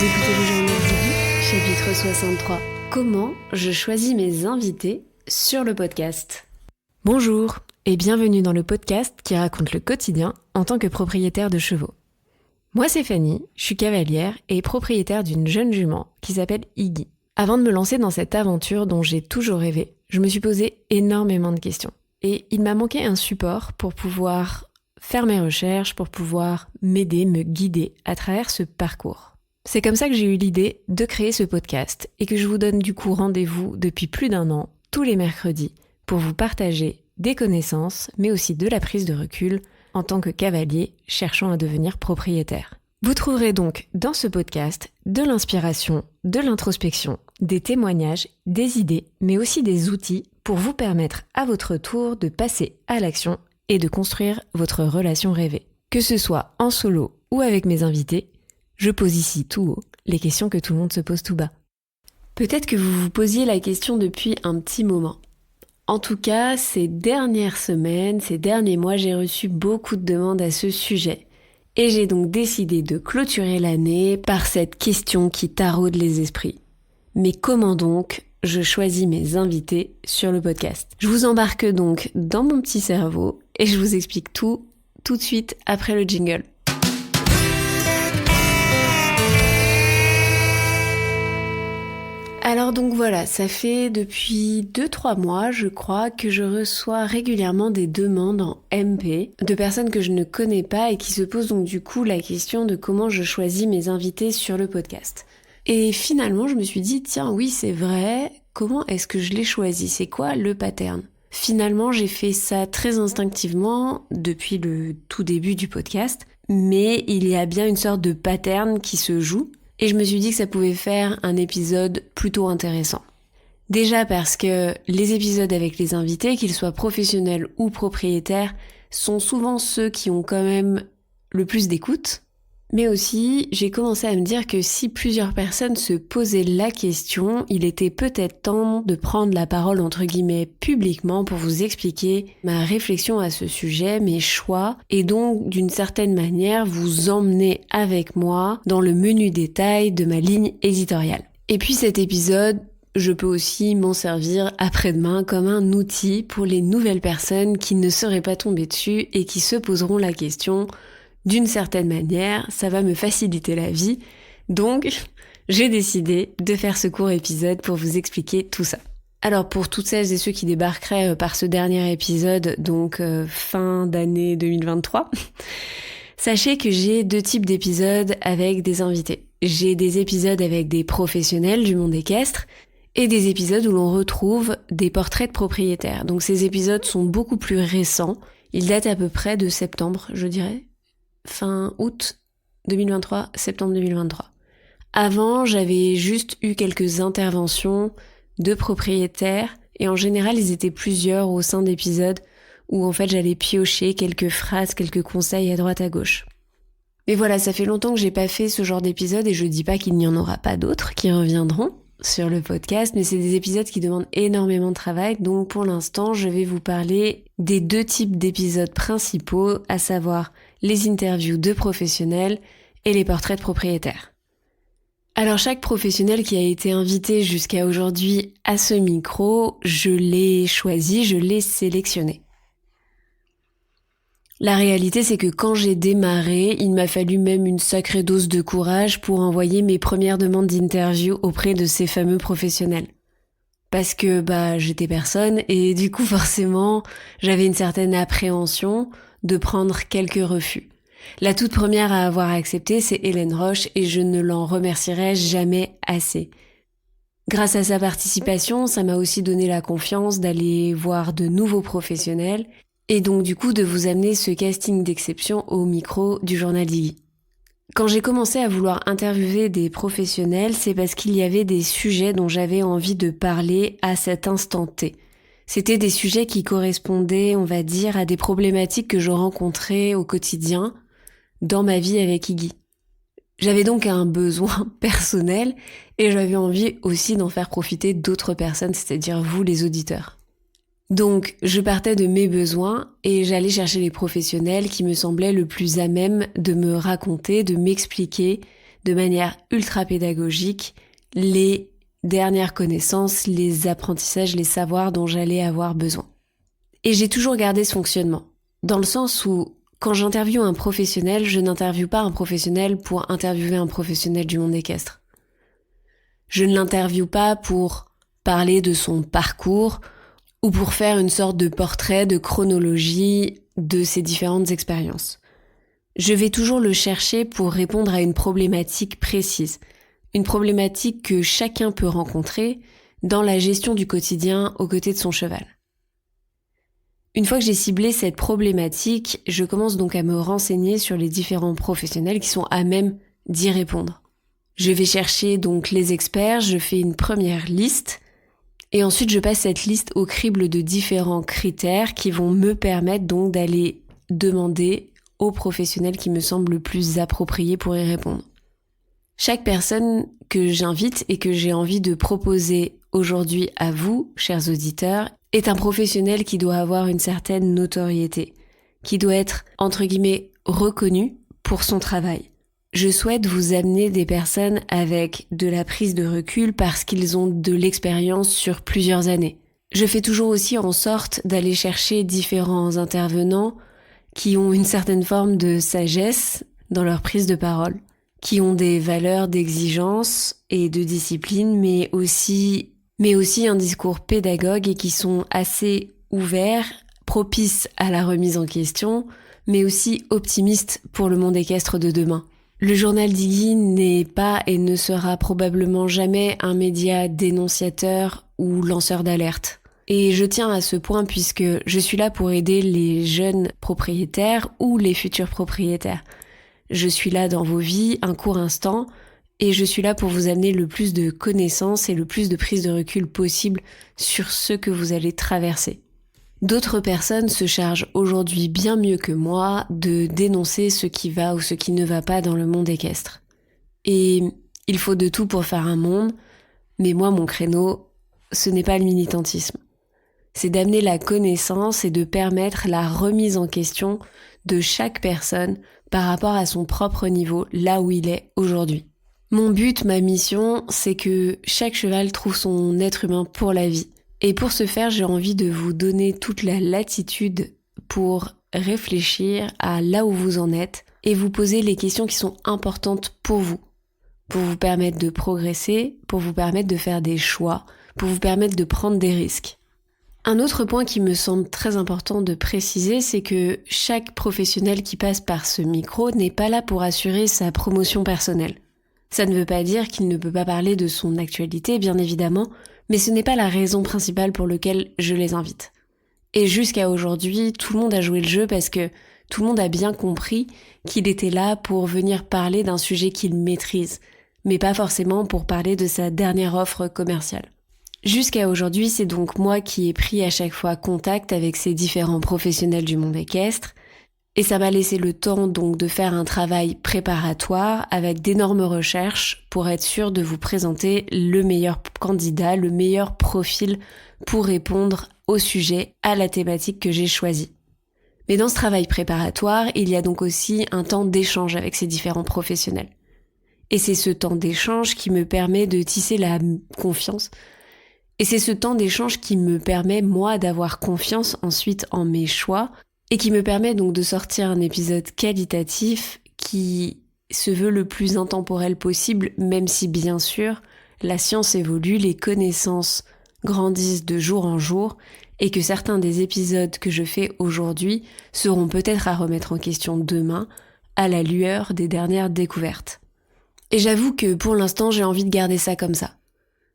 écoutez le journal d'Iggy, chapitre 63. Comment je choisis mes invités sur le podcast. Bonjour et bienvenue dans le podcast qui raconte le quotidien en tant que propriétaire de chevaux. Moi c'est Fanny, je suis cavalière et propriétaire d'une jeune jument qui s'appelle Iggy. Avant de me lancer dans cette aventure dont j'ai toujours rêvé, je me suis posé énormément de questions. Et il m'a manqué un support pour pouvoir faire mes recherches, pour pouvoir m'aider, me guider à travers ce parcours. C'est comme ça que j'ai eu l'idée de créer ce podcast et que je vous donne du coup rendez-vous depuis plus d'1 an, tous les mercredis, pour vous partager des connaissances, mais aussi de la prise de recul en tant que cavalier cherchant à devenir propriétaire. Vous trouverez donc dans ce podcast de l'inspiration, de l'introspection, des témoignages, des idées, mais aussi des outils pour vous permettre à votre tour de passer à l'action et de construire votre relation rêvée. Que ce soit en solo ou avec mes invités, je pose ici tout haut les questions que tout le monde se pose tout bas. Peut-être que vous vous posiez la question depuis un petit moment. En tout cas, ces dernières semaines, ces derniers mois, j'ai reçu beaucoup de demandes à ce sujet. Et j'ai donc décidé de clôturer l'année par cette question qui taraude les esprits. Mais comment donc je choisis mes invités sur le podcast? Je vous embarque donc dans mon petit cerveau et je vous explique tout de suite après le jingle. Alors donc voilà, ça fait depuis 2-3 mois, je crois, que je reçois régulièrement des demandes en MP de personnes que je ne connais pas et qui se posent donc du coup la question de comment je choisis mes invités sur le podcast. Et finalement, je me suis dit, tiens, oui, c'est vrai, comment est-ce que je les choisis? C'est quoi le pattern? Finalement, j'ai fait ça très instinctivement depuis le tout début du podcast, mais il y a bien une sorte de pattern qui se joue. Et je me suis dit que ça pouvait faire un épisode plutôt intéressant. Déjà parce que les épisodes avec les invités, qu'ils soient professionnels ou propriétaires, sont souvent ceux qui ont quand même le plus d'écoute. Mais aussi, j'ai commencé à me dire que si plusieurs personnes se posaient la question, il était peut-être temps de prendre la parole entre guillemets publiquement pour vous expliquer ma réflexion à ce sujet, mes choix, et donc d'une certaine manière vous emmener avec moi dans le menu détail de ma ligne éditoriale. Et puis cet épisode, je peux aussi m'en servir après-demain comme un outil pour les nouvelles personnes qui ne seraient pas tombées dessus et qui se poseront la question. D'une certaine manière, ça va me faciliter la vie, donc j'ai décidé de faire ce court épisode pour vous expliquer tout ça. Alors pour toutes celles et ceux qui débarqueraient par ce dernier épisode, donc fin d'année 2023, sachez que j'ai 2 types d'épisodes avec des invités. J'ai des épisodes avec des professionnels du monde équestre et des épisodes où l'on retrouve des portraits de propriétaires. Donc ces épisodes sont beaucoup plus récents, ils datent à peu près de septembre, je dirais. Fin août 2023, septembre 2023. Avant, j'avais juste eu quelques interventions de propriétaires et en général, ils étaient plusieurs au sein d'épisodes où en fait, j'allais piocher quelques phrases, quelques conseils à droite à gauche. Mais voilà, ça fait longtemps que j'ai pas fait ce genre d'épisode et je dis pas qu'il n'y en aura pas d'autres qui reviendront sur le podcast, mais c'est des épisodes qui demandent énormément de travail, donc pour l'instant, je vais vous parler des 2 types d'épisodes principaux, à savoir les interviews de professionnels et les portraits de propriétaires. Alors chaque professionnel qui a été invité jusqu'à aujourd'hui à ce micro, je l'ai choisi, je l'ai sélectionné. La réalité, c'est que quand j'ai démarré, il m'a fallu même une sacrée dose de courage pour envoyer mes premières demandes d'interview auprès de ces fameux professionnels. Parce que j'étais personne et du coup forcément, j'avais une certaine appréhension de prendre quelques refus. La toute première à avoir accepté, c'est Hélène Roche et je ne l'en remercierai jamais assez. Grâce à sa participation, ça m'a aussi donné la confiance d'aller voir de nouveaux professionnels et donc du coup de vous amener ce casting d'exception au micro du journal d'Iggy. Quand j'ai commencé à vouloir interviewer des professionnels, c'est parce qu'il y avait des sujets dont j'avais envie de parler à cet instant T. C'était des sujets qui correspondaient, on va dire, à des problématiques que je rencontrais au quotidien dans ma vie avec Iggy. J'avais donc un besoin personnel et j'avais envie aussi d'en faire profiter d'autres personnes, c'est-à-dire vous les auditeurs. Donc, je partais de mes besoins et j'allais chercher les professionnels qui me semblaient le plus à même de me raconter, de m'expliquer de manière ultra pédagogique les dernières connaissances, les apprentissages, les savoirs dont j'allais avoir besoin. Et j'ai toujours gardé ce fonctionnement, dans le sens où quand j'interviewe un professionnel, je n'interviewe pas un professionnel pour interviewer un professionnel du monde équestre. Je ne l'interviewe pas pour parler de son parcours ou pour faire une sorte de portrait, de chronologie de ses différentes expériences. Je vais toujours le chercher pour répondre à une problématique précise, une problématique que chacun peut rencontrer dans la gestion du quotidien aux côtés de son cheval. Une fois que j'ai ciblé cette problématique, je commence donc à me renseigner sur les différents professionnels qui sont à même d'y répondre. Je vais chercher donc les experts, je fais une première liste et ensuite je passe cette liste au crible de différents critères qui vont me permettre donc d'aller demander aux professionnels qui me semblent le plus appropriés pour y répondre. Chaque personne que j'invite et que j'ai envie de proposer aujourd'hui à vous, chers auditeurs, est un professionnel qui doit avoir une certaine notoriété, qui doit être, entre guillemets, reconnu pour son travail. Je souhaite vous amener des personnes avec de la prise de recul parce qu'ils ont de l'expérience sur plusieurs années. Je fais toujours aussi en sorte d'aller chercher différents intervenants qui ont une certaine forme de sagesse dans leur prise de parole, qui ont des valeurs d'exigence et de discipline, mais aussi un discours pédagogue et qui sont assez ouverts, propices à la remise en question, mais aussi optimistes pour le monde équestre de demain. Le journal d'Iggy n'est pas et ne sera probablement jamais un média dénonciateur ou lanceur d'alerte. Et je tiens à ce point puisque je suis là pour aider les jeunes propriétaires ou les futurs propriétaires. Je suis là dans vos vies, un court instant, et je suis là pour vous amener le plus de connaissances et le plus de prise de recul possible sur ce que vous allez traverser. D'autres personnes se chargent aujourd'hui bien mieux que moi de dénoncer ce qui va ou ce qui ne va pas dans le monde équestre. Et il faut de tout pour faire un monde, mais moi mon créneau, ce n'est pas le militantisme. C'est d'amener la connaissance et de permettre la remise en question de chaque personne par rapport à son propre niveau, là où il est aujourd'hui. Mon but, ma mission, c'est que chaque cheval trouve son être humain pour la vie. Et pour ce faire, j'ai envie de vous donner toute la latitude pour réfléchir à là où vous en êtes et vous poser les questions qui sont importantes pour vous permettre de progresser, pour vous permettre de faire des choix, pour vous permettre de prendre des risques. Un autre point qui me semble très important de préciser, c'est que chaque professionnel qui passe par ce micro n'est pas là pour assurer sa promotion personnelle. Ça ne veut pas dire qu'il ne peut pas parler de son actualité, bien évidemment, mais ce n'est pas la raison principale pour laquelle je les invite. Et jusqu'à aujourd'hui, tout le monde a joué le jeu parce que tout le monde a bien compris qu'il était là pour venir parler d'un sujet qu'il maîtrise, mais pas forcément pour parler de sa dernière offre commerciale. Jusqu'à aujourd'hui, c'est donc moi qui ai pris à chaque fois contact avec ces différents professionnels du monde équestre, et ça m'a laissé le temps donc de faire un travail préparatoire avec d'énormes recherches pour être sûr de vous présenter le meilleur candidat, le meilleur profil pour répondre au sujet, à la thématique que j'ai choisie. Mais dans ce travail préparatoire, il y a donc aussi un temps d'échange avec ces différents professionnels. Et c'est ce temps d'échange qui me permet de tisser la confiance. Et c'est ce temps d'échange qui me permet, moi, d'avoir confiance ensuite en mes choix et qui me permet donc de sortir un épisode qualitatif qui se veut le plus intemporel possible, même si bien sûr, la science évolue, les connaissances grandissent de jour en jour et que certains des épisodes que je fais aujourd'hui seront peut-être à remettre en question demain à la lueur des dernières découvertes. Et j'avoue que pour l'instant, j'ai envie de garder ça comme ça.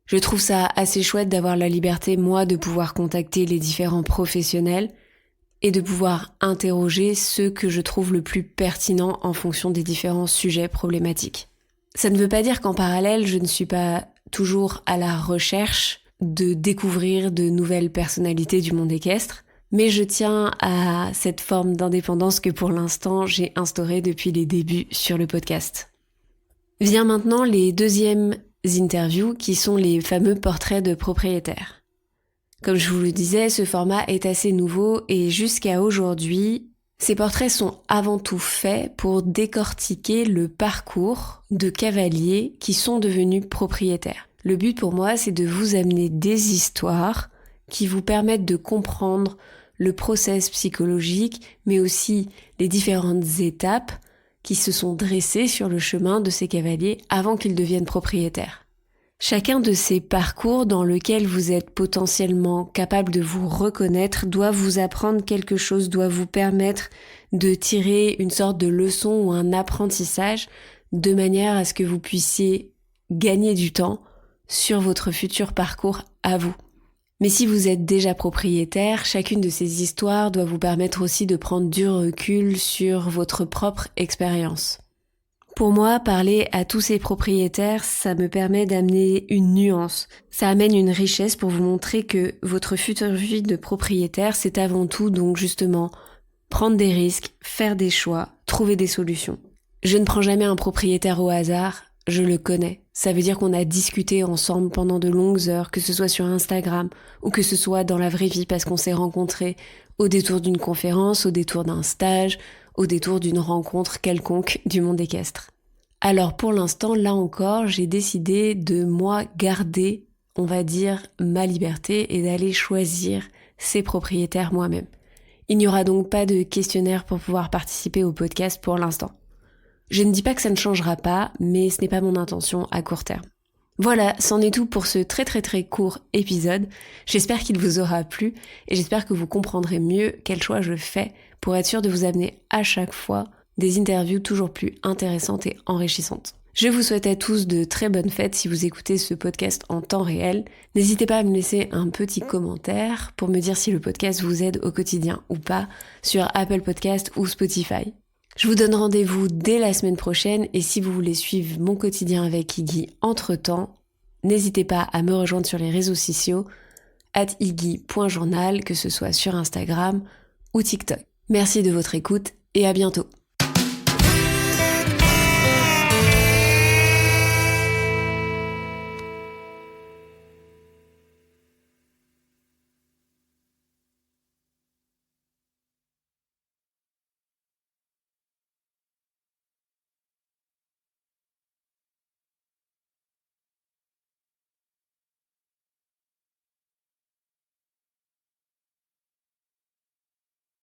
Je trouve ça assez chouette d'avoir la liberté, moi, de pouvoir contacter les différents professionnels et de pouvoir interroger ceux que je trouve le plus pertinents en fonction des différents sujets problématiques. Ça ne veut pas dire qu'en parallèle, je ne suis pas toujours à la recherche de découvrir de nouvelles personnalités du monde équestre, mais je tiens à cette forme d'indépendance que pour l'instant, j'ai instaurée depuis les débuts sur le podcast. Vient maintenant les deuxièmes interviews qui sont les fameux portraits de propriétaires. Comme je vous le disais, ce format est assez nouveau et jusqu'à aujourd'hui, Ces portraits sont avant tout faits pour décortiquer le parcours de cavaliers qui sont devenus propriétaires. Le but pour moi, c'est de vous amener des histoires qui vous permettent de comprendre le process psychologique, mais aussi les différentes étapes qui se sont dressées sur le chemin de ces cavaliers avant qu'ils deviennent propriétaires. Chacun de ces parcours dans lequel vous êtes potentiellement capable de vous reconnaître doit vous apprendre quelque chose, doit vous permettre de tirer une sorte de leçon ou un apprentissage de manière à ce que vous puissiez gagner du temps sur votre futur parcours à vous. Mais si vous êtes déjà propriétaire, chacune de ces histoires doit vous permettre aussi de prendre du recul sur votre propre expérience. Pour moi, parler à tous ces propriétaires, ça me permet d'amener une nuance. Ça amène une richesse pour vous montrer que votre future vie de propriétaire, c'est avant tout donc justement prendre des risques, faire des choix, trouver des solutions. Je ne prends jamais un propriétaire au hasard, je le connais. Ça veut dire qu'on a discuté ensemble pendant de longues heures, que ce soit sur Instagram ou que ce soit dans la vraie vie parce qu'on s'est rencontrés au détour d'une conférence, au détour d'un stage, au détour d'une rencontre quelconque du monde équestre. Alors pour l'instant, là encore, j'ai décidé de moi garder, on va dire, ma liberté et d'aller choisir ses propriétaires moi-même. Il n'y aura donc pas de questionnaire pour pouvoir participer au podcast pour l'instant. Je ne dis pas que ça ne changera pas, mais ce n'est pas mon intention à court terme. Voilà, c'en est tout pour ce très très très court épisode. J'espère qu'il vous aura plu et j'espère que vous comprendrez mieux quel choix je fais pour être sûr de vous amener à chaque fois des interviews toujours plus intéressantes et enrichissantes. Je vous souhaite à tous de très bonnes fêtes si vous écoutez ce podcast en temps réel. N'hésitez pas à me laisser un petit commentaire pour me dire si le podcast vous aide au quotidien ou pas sur Apple Podcast ou Spotify. Je vous donne rendez-vous dès la semaine prochaine et si vous voulez suivre mon quotidien avec Iggy entre-temps, n'hésitez pas à me rejoindre sur les réseaux sociaux @iggy.journal, que ce soit sur Instagram ou TikTok. Merci de votre écoute et à bientôt.